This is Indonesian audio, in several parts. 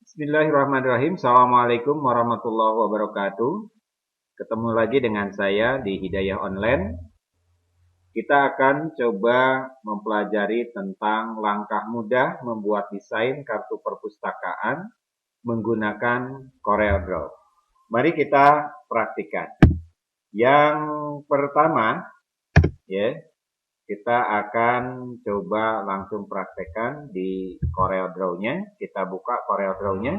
Bismillahirrahmanirrahim. Assalamualaikum warahmatullahi wabarakatuh. Ketemu lagi dengan saya di Hidayah Online. Kita akan coba mempelajari tentang langkah mudah membuat desain kartu perpustakaan menggunakan CorelDRAW. Mari kita praktikkan. Yang pertama, ya, kita akan coba langsung praktekkan di CorelDRAW-nya. Kita buka CorelDRAW-nya.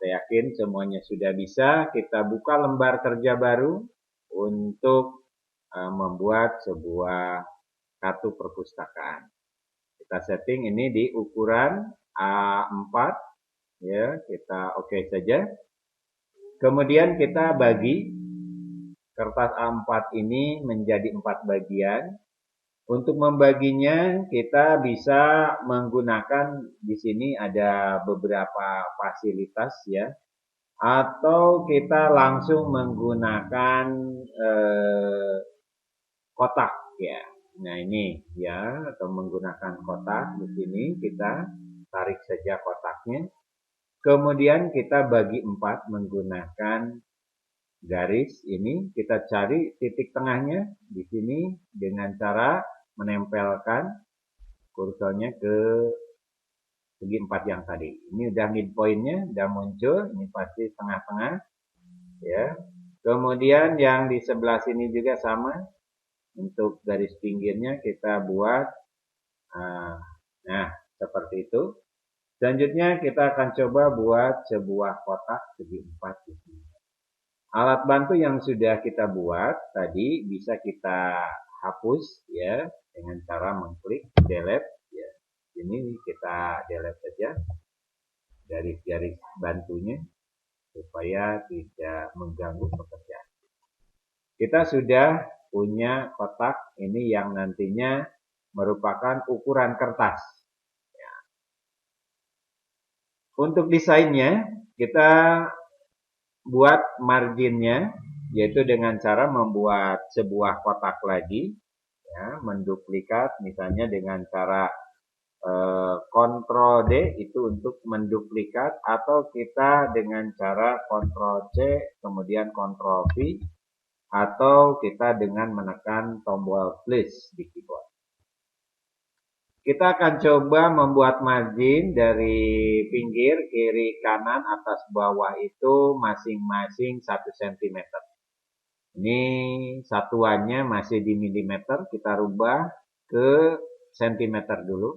Saya yakin semuanya sudah bisa. Kita buka lembar kerja baru untuk membuat sebuah kartu perpustakaan. Kita setting ini di ukuran A4, ya, kita oke saja. Kemudian kita bagi kertas A4 ini menjadi 4 bagian. Untuk membaginya kita bisa menggunakan di sini ada beberapa fasilitas, ya, atau kita langsung menggunakan kotak, ya. Nah ini, ya, atau menggunakan kotak. Di sini kita tarik saja kotaknya. Kemudian kita bagi 4 menggunakan garis ini. Kita cari titik tengahnya di sini dengan cara menempelkan kursornya ke segi 4 yang tadi. Ini udah midpointnya, udah muncul. Ini pasti tengah-tengah, ya. Kemudian yang di sebelah sini juga sama. Untuk garis pinggirnya kita buat, nah seperti itu. Selanjutnya kita akan coba buat sebuah kotak segi 4 di sini. Alat bantu yang sudah kita buat tadi bisa kita hapus, ya, dengan cara mengklik delete, ya. Ini kita delete saja garis-garis bantunya supaya tidak mengganggu pekerjaan. Kita sudah punya kotak ini yang nantinya merupakan ukuran kertas, ya. Untuk desainnya kita buat marginnya, yaitu dengan cara membuat sebuah kotak lagi, ya, menduplikat, misalnya dengan cara Ctrl D itu untuk menduplikat, atau kita dengan cara Ctrl C kemudian Ctrl V, atau kita dengan menekan tombol plus di keyboard. Kita akan coba membuat margin dari pinggir, kiri, kanan, atas, bawah itu masing-masing 1 cm. Ini satuannya masih di milimeter, kita rubah ke cm dulu.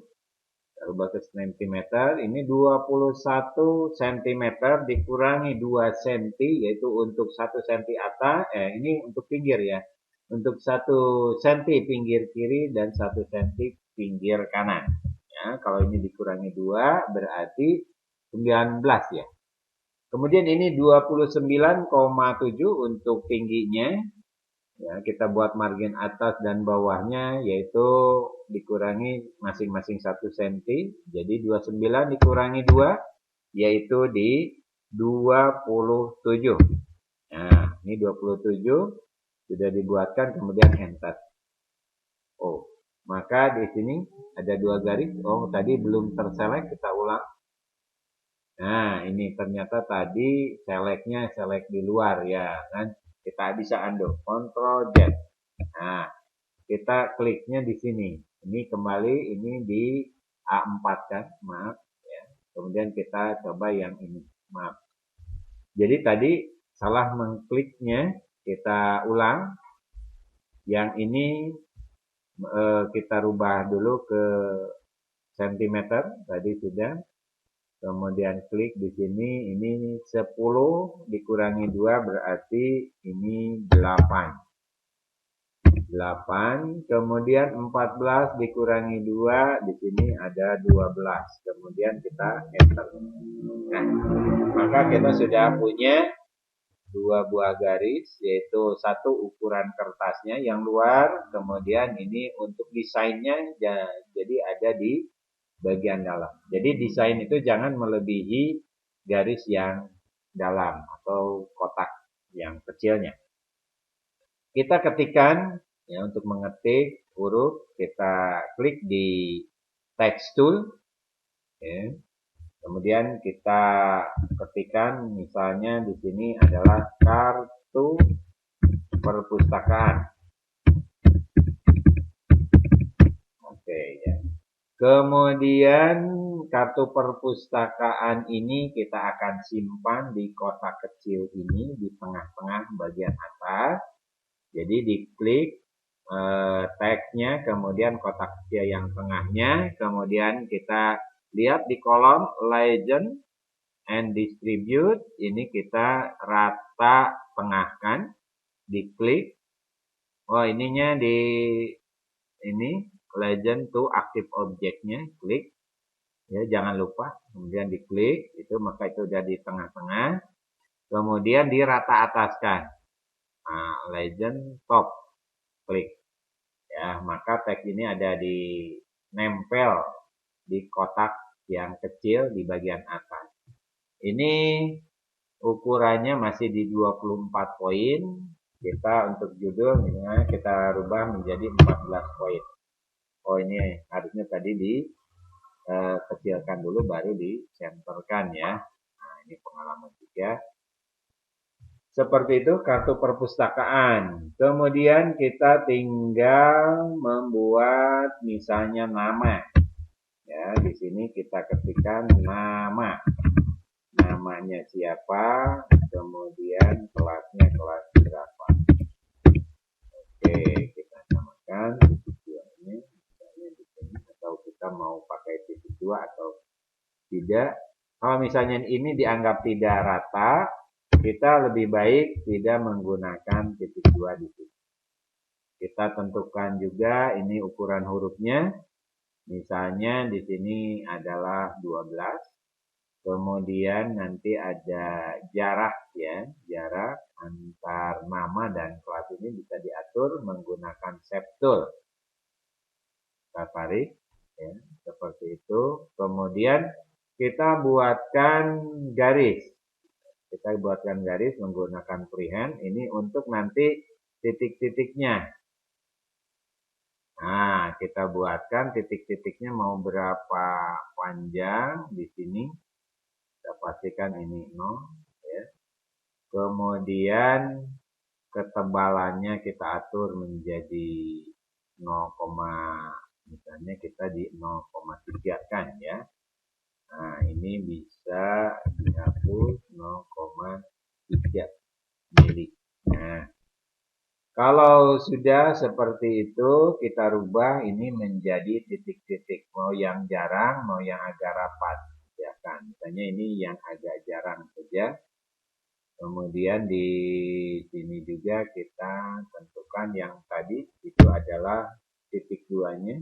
Kita rubah ke cm, ini 21 cm dikurangi 2 cm, yaitu untuk 1 cm atas, ini untuk pinggir, ya. Untuk 1 cm pinggir kiri dan 1 cm pinggir kanan, ya. Kalau ini dikurangi 2 berarti 19, ya. Kemudian ini 29,7 untuk tingginya, ya. Kita buat margin atas dan bawahnya, yaitu dikurangi masing-masing 1 cm, jadi 29 dikurangi 2 yaitu di 27. Nah ini 27 sudah dibuatkan, kemudian enter. Oh, maka di sini ada 2 garis. Oh, tadi belum terselect, kita ulang. Nah, ini ternyata tadi selectnya select di luar, ya kan. Kita bisa undo, Ctrl Z. Nah, kita kliknya di sini. Ini kembali, ini di A4 kan, maaf, ya. Kemudian kita coba yang ini, maaf. Jadi tadi salah mengkliknya, kita ulang. Yang ini kita rubah dulu ke centimeter, tadi sudah. Kemudian klik di sini, ini 10 dikurangi 2 berarti ini 8. 8, kemudian 14 dikurangi 2, di sini ada 12. Kemudian kita enter. Nah, maka kita sudah punya 2 buah garis, yaitu satu ukuran kertasnya yang luar, kemudian ini untuk desainnya, jadi ada di bagian dalam. Jadi desain itu jangan melebihi garis yang dalam atau kotak yang kecilnya. Kita ketikkan, ya, untuk mengetik huruf kita klik di text tool, ya. Kemudian kita ketikkan misalnya di sini adalah kartu perpustakaan. Oke ya. Kemudian kartu perpustakaan ini kita akan simpan di kotak kecil ini di tengah-tengah bagian atas. Jadi diklik tagnya, kemudian kotak kecil yang tengahnya, kemudian kita lihat di kolom legend and distribute, ini kita rata tengahkan, diklik. Oh ininya di ini legend to active objeknya, klik ya, jangan lupa, kemudian diklik itu, maka itu udah di tengah-tengah, kemudian dirata ataskan. Nah, legend top, klik ya, maka tag ini ada di nempel di kotak yang kecil di bagian atas. Ini ukurannya masih di 24 poin. Kita untuk judul misalnya kita rubah menjadi 14 poin. Oh ini harusnya tadi dikecilkan dulu baru disenterkan ya. Nah ini pengalaman 3. Seperti itu kartu perpustakaan. Kemudian kita tinggal membuat misalnya nama. Ya, di sini kita ketikkan nama. Namanya siapa, kemudian kelasnya kelas berapa. Oke, kita samakan titik 2-nya misalnya di sini, atau kita mau pakai titik 2 atau tidak. Kalau misalnya ini dianggap tidak rata, kita lebih baik tidak menggunakan titik 2 di sini. Kita tentukan juga ini ukuran hurufnya. Misalnya di sini adalah 12. Kemudian nanti ada jarak ya, jarak antar nama dan kelas ini bisa diatur menggunakan shape tool. Kita tarik ya, seperti itu. Kemudian kita buatkan garis. Kita buatkan garis menggunakan freehand ini untuk nanti titik-titiknya. Nah, kita buatkan titik-titiknya mau berapa panjang di sini. Kita pastikan ini 0 ya. Kemudian ketebalannya kita atur menjadi 0, misalnya kita di 0,3 kan ya. Nah, ini bisa dihapus 0,3 mili. Nah, kalau sudah seperti itu, kita rubah ini menjadi titik-titik. Mau yang jarang, mau yang agak rapat. Ya kan, misalnya ini yang agak jarang saja. Kemudian di sini juga kita tentukan yang tadi itu adalah titik 2-nya.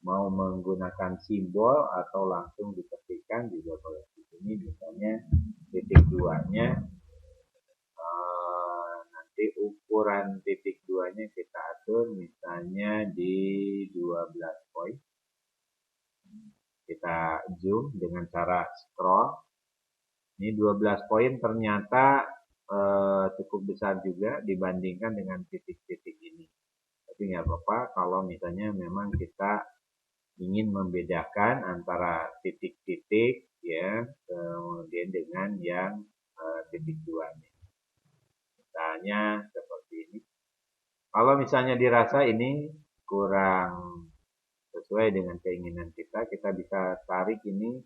Mau menggunakan simbol atau langsung diketikkan juga boleh. Di sini misalnya titik 2-nya nanti ukuran titik 2-nya kita atur misalnya di 12 poin. Kita zoom dengan cara scroll. Ini 12 poin ternyata cukup besar juga dibandingkan dengan titik-titik ini. Tapi nggak apa-apa kalau misalnya memang kita ingin membedakan antara titik-titik ya, kemudian dengan yang titik 2-nya. Misalnya seperti ini. Kalau misalnya dirasa ini kurang sesuai dengan keinginan kita, kita bisa tarik ini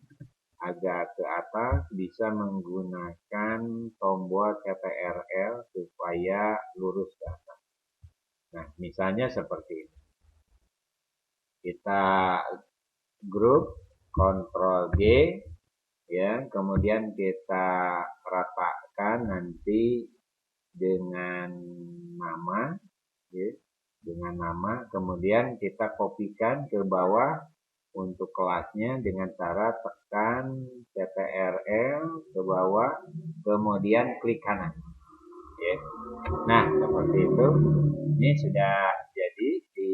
agak ke atas, bisa menggunakan tombol CTRL supaya lurus ke atas. Nah, misalnya seperti ini. Kita grup, Ctrl G, ya, kemudian kita ratakan nanti dengan nama, ya, dengan nama, kemudian kita kopikan ke bawah untuk kelasnya dengan cara tekan CTRL ke bawah, kemudian klik kanan. Ya. Nah, seperti itu. Ini sudah jadi di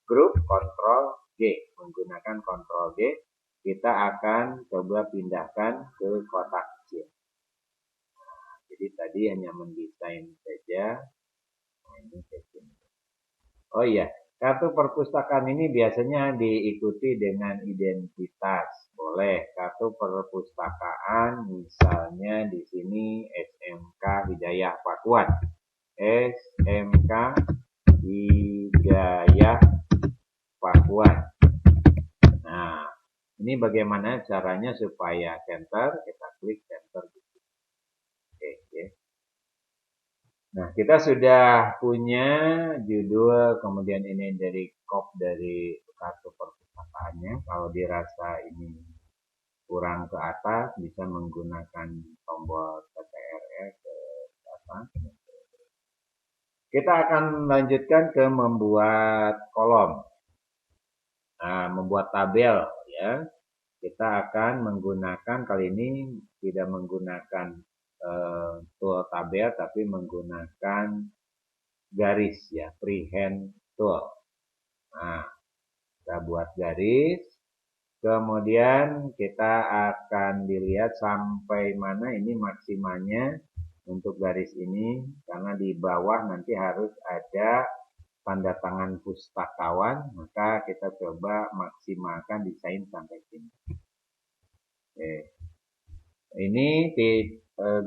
grup Ctrl G. Menggunakan Ctrl G, kita akan coba pindahkan ke kotak kecil. Nah, jadi tadi hanya mendesain saja. Nah, ini section. Oh iya, Kartu perpustakaan ini biasanya diikuti dengan identitas. Boleh kartu perpustakaan, misalnya di sini SMK Hidayah Pakuan. SMK Hidayah Pakuan. Nah, ini bagaimana caranya supaya center, kita klik center. Oke. Nah, kita sudah punya judul, kemudian ini dari dari kartu perpustakaannya. Kalau dirasa ini kurang ke atas, bisa menggunakan tombol CTRL ke atas. Kita akan lanjutkan ke membuat kolom. Nah, membuat tabel ya. Kita akan menggunakan, kali ini tidak menggunakan tool tabel, tapi menggunakan garis ya, freehand tool. Nah, kita buat garis, kemudian kita akan dilihat sampai mana ini maksimalnya untuk garis ini, karena di bawah nanti harus ada tanda tangan pustakawan, maka kita coba maksimalkan desain sampai sini. Oke. Ini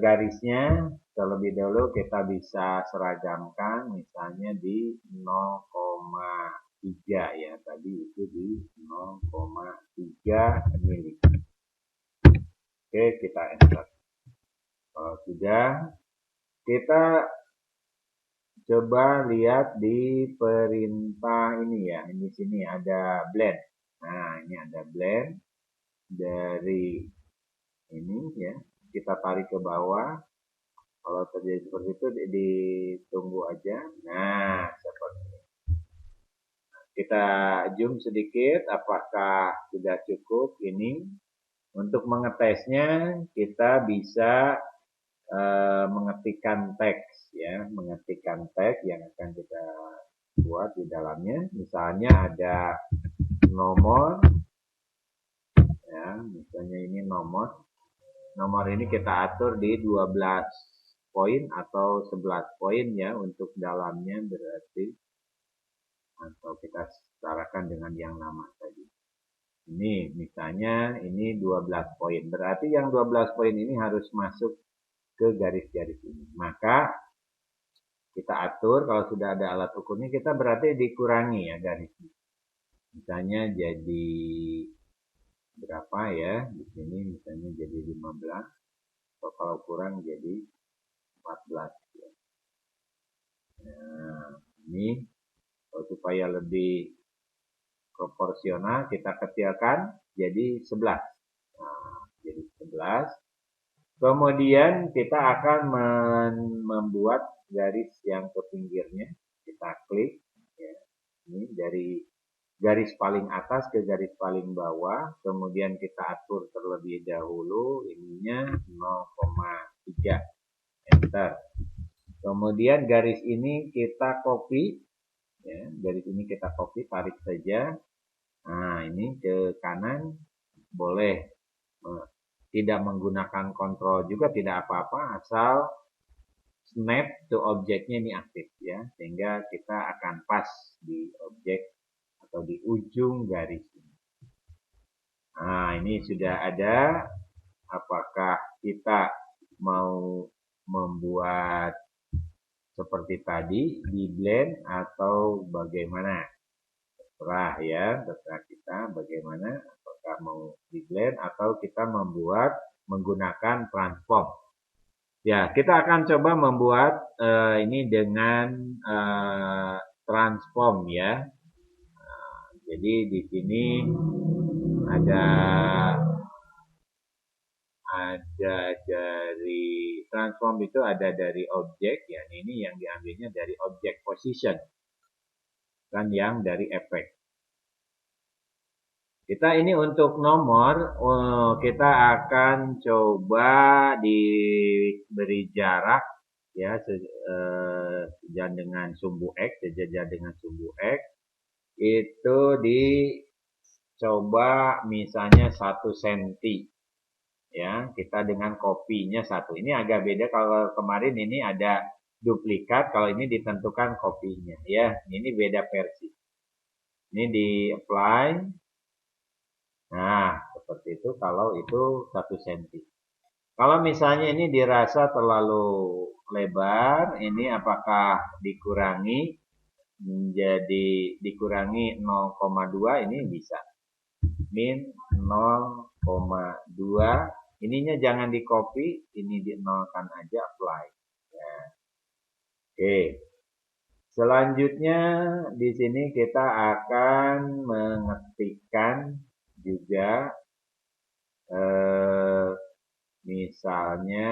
garisnya terlebih dahulu kita bisa seragamkan, misalnya di 0,3 ya, tadi itu di 0,3 mili. Oke, kita enter. Kalau sudah, kita coba lihat di perintah ini ya, di sini ada blend. Nah, ini ada blend dari ini ya, kita tarik ke bawah. Kalau terjadi seperti itu ditunggu aja. Nah, seperti ini. Kita zoom sedikit, apakah sudah cukup ini. Untuk mengetesnya kita bisa mengetikkan teks ya, mengetikkan teks yang akan kita buat di dalamnya. Misalnya ada nomor ya, misalnya ini nomor. Nomor ini kita atur di 12 poin atau 11 poin ya, untuk dalamnya berarti, atau kita setarakan dengan yang lama tadi. Ini misalnya ini 12 poin. Berarti yang 12 poin ini harus masuk ke garis-garis ini. Maka kita atur, kalau sudah ada alat ukurnya, kita berarti dikurangi ya garisnya. Misalnya jadi berapa ya, di sini misalnya jadi 15, atau kalau kurang jadi 14 ya. Nah, ini supaya lebih proporsional kita kecilkan jadi 11. Nah, jadi 11. Kemudian kita akan membuat garis yang ke pinggirnya. Kita klik ya. Ini dari garis paling atas ke garis paling bawah, kemudian kita atur terlebih dahulu ininya 0,3, enter. Kemudian garis ini kita copy ya, garis ini kita copy, tarik saja. Nah, ini ke kanan, boleh tidak menggunakan kontrol juga tidak apa-apa, asal snap to objeknya ini aktif ya, sehingga kita akan pas di objek atau di ujung garis ini. Nah, ini sudah ada. Apakah kita mau membuat seperti tadi di blend atau bagaimana? Terserah ya, terserah kita bagaimana. Apakah mau di blend atau kita membuat menggunakan transform. Ya, kita akan coba membuat ini dengan transform ya. Jadi di sini ada dari transform itu ada dari objek ya, ini yang diambilnya dari objek position kan, yang dari efek. Kita ini untuk nomor kita akan coba diberi jarak ya, sejajar dengan sumbu X, sejajar dengan sumbu X itu dicoba misalnya 1 cm ya, kita dengan kopinya 1. Ini agak beda, kalau kemarin ini ada duplikat, kalau ini ditentukan kopinya ya, ini beda versi. Ini di apply. Nah, seperti itu kalau itu 1 cm. Kalau misalnya ini dirasa terlalu lebar, ini apakah dikurangi menjadi dikurangi 0,2, ini bisa. Min 0,2, ininya jangan di copy, ini di nolkan aja, apply. Ya. Oke. Selanjutnya di sini kita akan mengetikkan juga misalnya,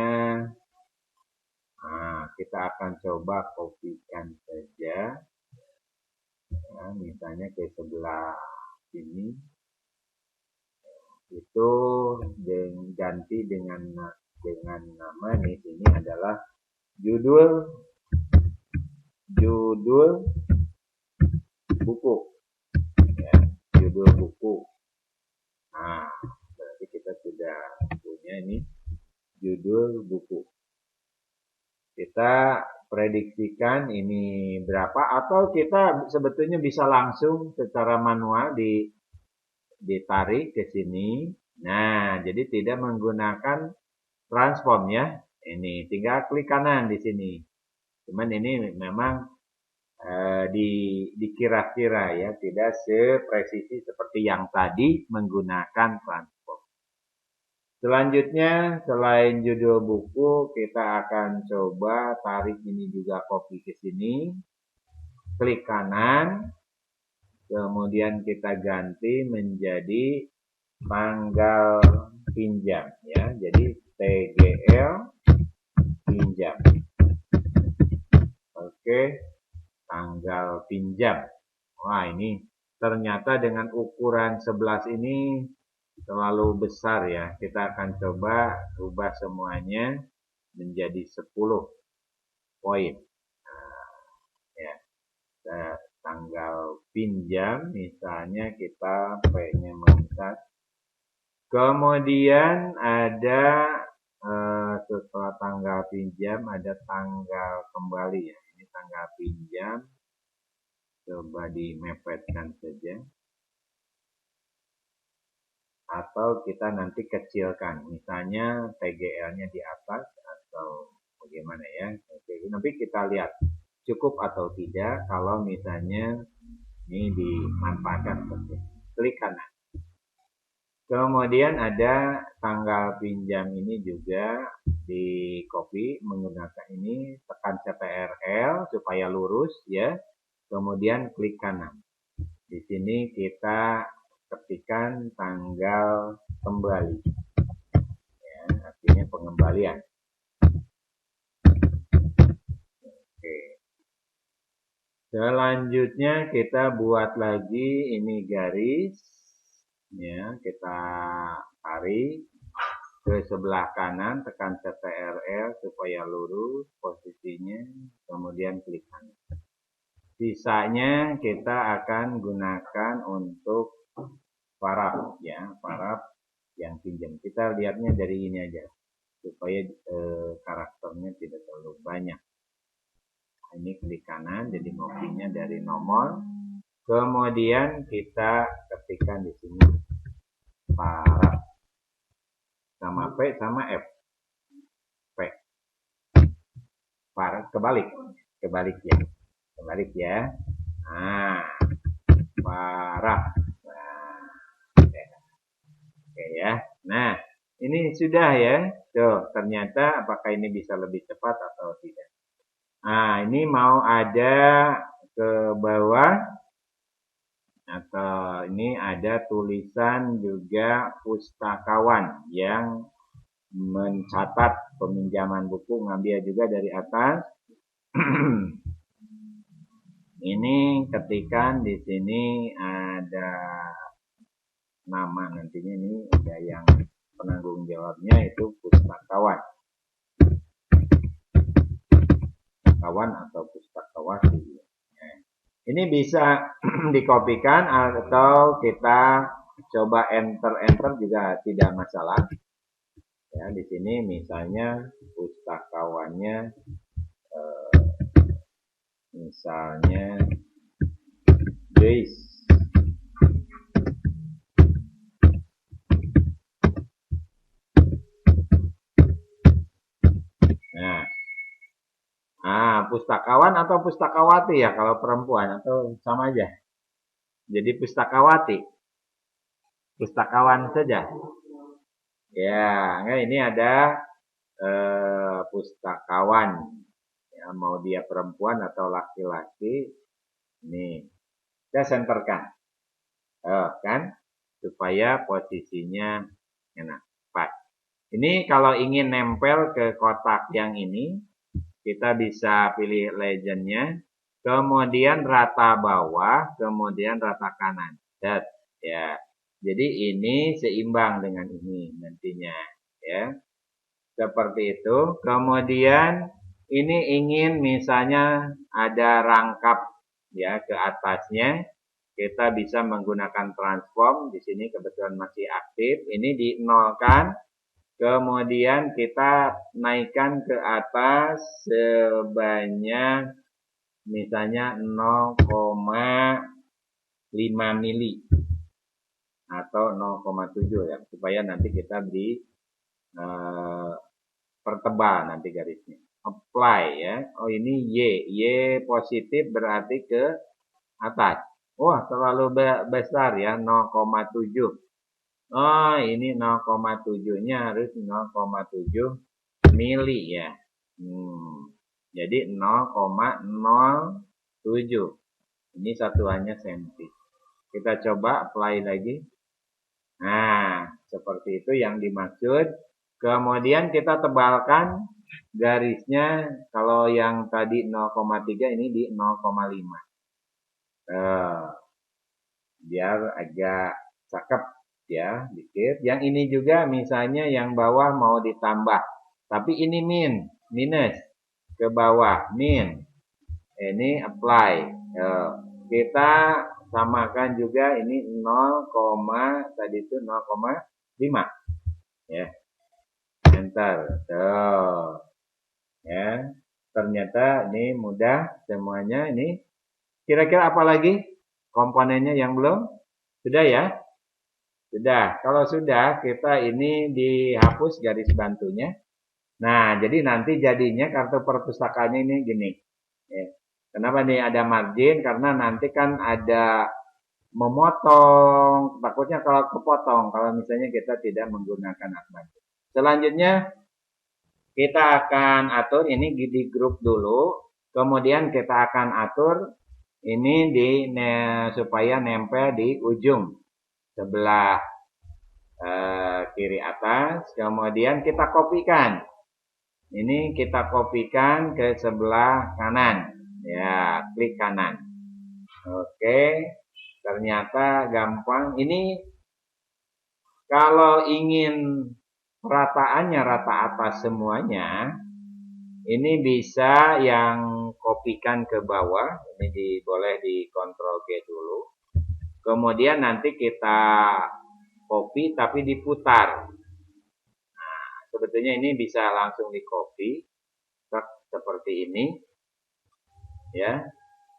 kita akan coba kopikan saja, ya, misalnya ke sebelah sini, itu ganti dengan nama di sini adalah judul buku, ya, judul buku. Nah, berarti kita sudah punya ini judul buku. Kita prediksikan ini berapa, atau kita sebetulnya bisa langsung secara manual ditarik ke sini. Nah, jadi tidak menggunakan transform ya. Ini tinggal klik kanan di sini. Cuman ini memang dikira-kira ya, tidak sepresisi seperti yang tadi menggunakan transform. Selanjutnya, selain judul buku, kita akan coba tarik ini juga, copy ke sini, klik kanan, kemudian kita ganti menjadi tanggal pinjam ya, jadi TGL pinjam. Oke, tanggal pinjam. Wah, ini ternyata dengan ukuran 11 ini terlalu besar ya. Kita akan coba ubah semuanya menjadi 10 poin. Ya, tanggal pinjam misalnya kita P-nya meningkat. Kemudian ada setelah tanggal pinjam ada tanggal kembali ya. Ini tanggal pinjam. Coba dimepetkan saja. Atau kita nanti kecilkan, misalnya TGL-nya di atas atau bagaimana ya. Oke, nanti kita lihat cukup atau tidak kalau misalnya ini dimanfaatkan seperti klik kanan. Kemudian ada tanggal pinjam ini juga di copy menggunakan ini, tekan CTRL supaya lurus ya. Kemudian klik kanan. Di sini kita ketikkan tanggal kembali, ya, artinya pengembalian. Oke. Selanjutnya kita buat lagi ini garis, ya, kita tarik ke sebelah kanan, tekan CTRL supaya lurus posisinya, kemudian klik kanan. Sisanya kita akan gunakan untuk paraf ya, paraf yang pinjam. Kita lihatnya dari ini aja supaya karakternya tidak terlalu banyak. Ini klik kanan, jadi ngopinya dari nomor. Kemudian kita ketikkan di sini paraf sama P sama F. P. Paraf kebalik ya, kebalik ya. Nah, paraf. Oke ya. Nah, ini sudah ya. Tuh, ternyata apakah ini bisa lebih cepat atau tidak. Nah, ini mau ada ke bawah, atau ini ada tulisan juga pustakawan yang mencatat peminjaman buku, ngambil juga dari atas. Ini ketikan di sini ada nama, nantinya ini ada yang penanggung jawabnya itu pustakawan. Pustakawan atau pustakawati. Ini bisa dikopikan atau kita coba enter juga tidak masalah. Ya, di sini misalnya pustakawannya misalnya Joyce. pustakawan atau pustakawati ya kalau perempuan atau sama aja. Jadi pustakawati, pustakawan saja. Ya, ini ada pustakawan. Ya, mau dia perempuan atau laki-laki, ini kita senterkan, kan, supaya posisinya enak, pas. Ini kalau ingin nempel ke kotak yang ini, kita bisa pilih legendnya, kemudian rata bawah, kemudian rata kanan. Ya, jadi ini seimbang dengan ini nantinya, ya. Seperti itu. Kemudian ini ingin misalnya ada rangkap ya ke atasnya, kita bisa menggunakan transform. Di sini kebetulan masih aktif. Ini dinolkan. Kemudian kita naikkan ke atas sebanyak misalnya 0,5 mili atau 0,7 ya, supaya nanti kita beri pertebal nanti garisnya. Apply ya. Oh ini Y positif berarti ke atas. Wah terlalu besar ya, 0,7. Oh ini 0,7-nya harus 0,7 mili ya. Jadi 0,07. Ini satuannya senti. Kita coba apply lagi. Nah, seperti itu yang dimaksud. Kemudian kita tebalkan garisnya. Kalau yang tadi 0,3 ini di 0,5. Biar agak cakep ya, dikit. Yang ini juga misalnya yang bawah mau ditambah. Tapi ini minus. Ke bawah, min. Ini apply. Kita samakan juga ini 0, tadi itu 0,5 ya. Enter. Tuh. Ya. Ternyata ini mudah semuanya ini. Kira-kira apa lagi komponennya yang belum? Sudah ya? Sudah. Kalau sudah, kita ini dihapus garis bantunya. Nah, jadi nanti jadinya kartu perpustakaannya ini gini. Ya. Kenapa nih ada margin? Karena nanti kan ada memotong. Takutnya kalau kepotong, kalau misalnya kita tidak menggunakan hak bantu. Selanjutnya, kita akan atur ini di grup dulu. Kemudian kita akan atur ini supaya nempel di ujung sebelah kiri atas. Kemudian kita kopikan. Ini kita kopikan ke sebelah kanan. Ya, klik kanan. Oke. Ternyata gampang. Ini kalau ingin rataannya rata atas semuanya, ini bisa yang kopikan ke bawah. Ini boleh di Ctrl G dulu. Kemudian nanti kita copy tapi diputar. Nah, sebetulnya ini bisa langsung di copy seperti ini. Ya.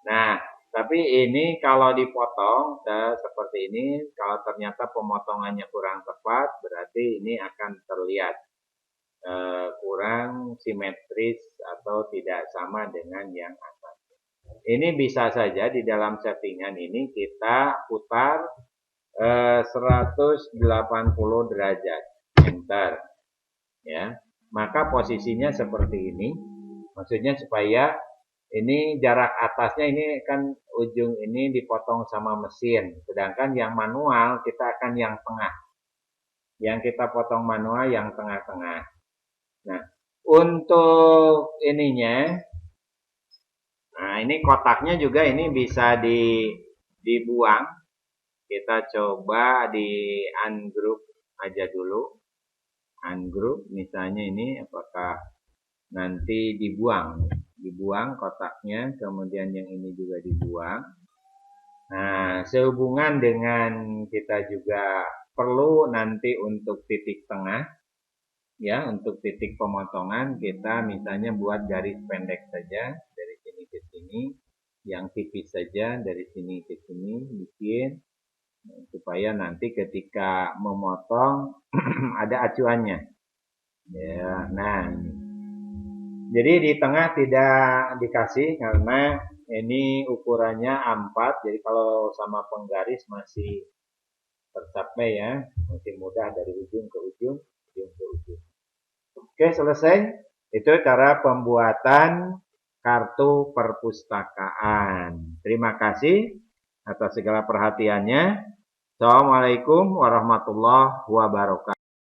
Nah, tapi ini kalau dipotong seperti ini, kalau ternyata pemotongannya kurang tepat, berarti ini akan terlihat kurang simetris atau tidak sama dengan yang atas. Ini bisa saja di dalam settingan ini kita putar 180 derajat. Enter. Ya. Maka posisinya seperti ini. Maksudnya supaya ini jarak atasnya ini kan ujung ini dipotong sama mesin. Sedangkan yang manual kita akan yang tengah. Yang kita potong manual yang tengah-tengah. Nah, untuk ininya, nah ini kotaknya juga ini bisa dibuang. Kita coba di ungroup aja dulu. Ungroup misalnya ini apakah nanti dibuang kotaknya, kemudian yang ini juga dibuang. Nah, sehubungan dengan kita juga perlu nanti untuk titik tengah, ya, untuk titik pemotongan kita misalnya buat garis pendek saja dari sini ke sini, yang tipis saja dari sini ke sini, bikin supaya nanti ketika memotong ada acuannya. Ya, nah. Jadi di tengah tidak dikasih karena ini ukurannya A4. Jadi kalau sama penggaris masih tercapai ya, masih mudah dari ujung ke ujung, ujung ke ujung. Oke, selesai. Itu cara pembuatan kartu perpustakaan. Terima kasih atas segala perhatiannya. Assalamualaikum warahmatullahi wabarakatuh.